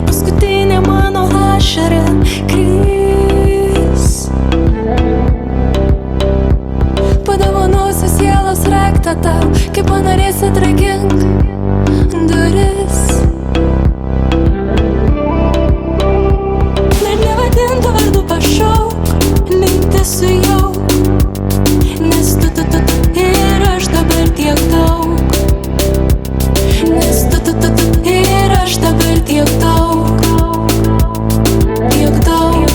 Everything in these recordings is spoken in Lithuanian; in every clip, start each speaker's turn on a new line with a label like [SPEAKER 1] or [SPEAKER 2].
[SPEAKER 1] ir paskutinė mano ašara kris. Padovanosiu sielos raktą tau, kai panorėsi atrakink duris. Dar nevadintų vardų pašauk, mintis sujauk, nes tu ir aš dabar tiek daug. Nes tu ir aš dabar tiek daug. Tiek daug,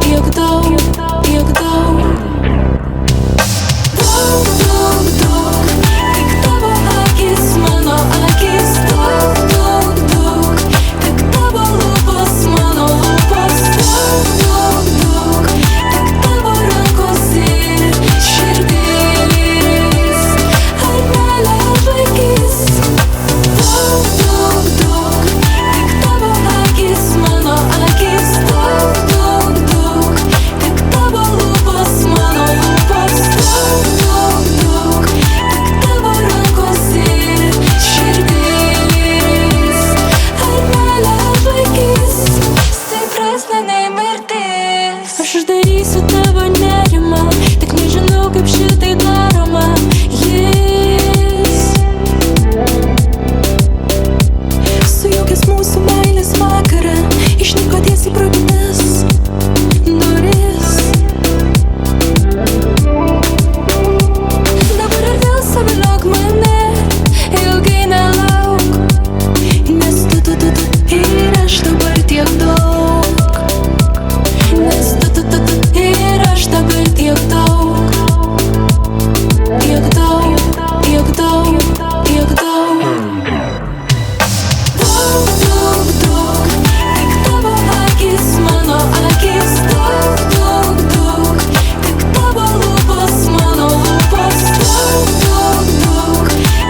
[SPEAKER 1] tiek daug, tiek daug. Daug, daug, daug, tik tavo akis, mano akis. Daug, daug, daug, tik tavo lūpos, mano lūpos. Daug, daug, daug, tik tavo rankos ir širdis. Ar meilė atlaikys? Daug, daug, daug, tik tavo akis, mano akis. Daug, daug, daug, tik tavo lūpos, mano lūpos. Daug, daug, daug, tik tavo rankos ir širdis. Ar meilė atlaikys? Stipresnė nei mirtis. Aš uždarysiu tavo nerimą, tik nežinau, kaip šitai daroma. Jis sujaukęs mūsų meilės vakarą, išnyko tiesiai pro kitas duris. Dabar ir vėl saviliok mane, ilgai nelauk, nes tu ir aš dabar tiek daug. Nes tu ir aš dabar tiek daug. Tiek daug, tiek daug, tiek daug. Daug, daug, daug, tik tavo akis, mano akis. Daug, daug, daug, tik tavo lūpos, mano lūpos. Daug, daug, daug,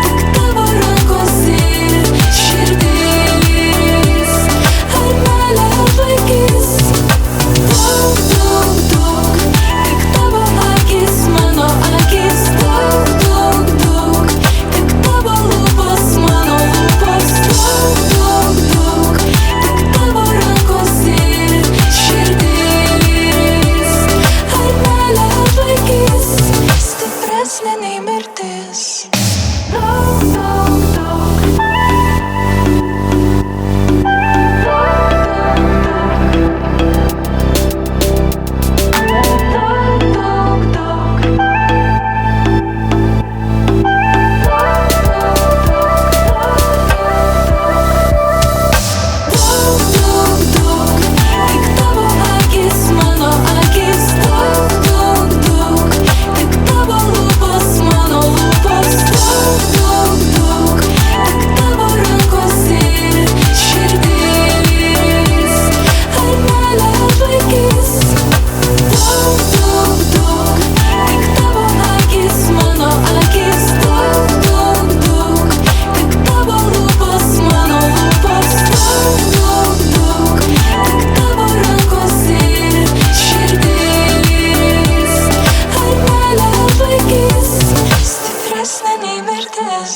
[SPEAKER 1] tik tavo rankos ir širdis. Ar meilė atlaikys? Daug, daug, daug, tik tavo akis, mano akis. Daug, daug, daug, tik tavo lūpos, mano lūpos. Daug, daug, daug, tik tavo rankos ir širdis. Ar meilė atlaikys? Stipresnė nei mirtis. Daug, daug, daug. Daug, daug, daug, tik tavo akis, mano akis. Daug, daug, daug, tik tavo lūpos, mano lūpos. Daug, daug, daug, tik tavo rankos ir širdis. Ar meilė atlaikys? Daug, daug, daug, tik tavo akis, mano akis. Daug, daug, daug, tik tavo lūpos, mano lūpos. Daug, daug, daug, tik tavo rankos ir širdis. Ar meilė atlaikys? Stipresnė nei mirtis.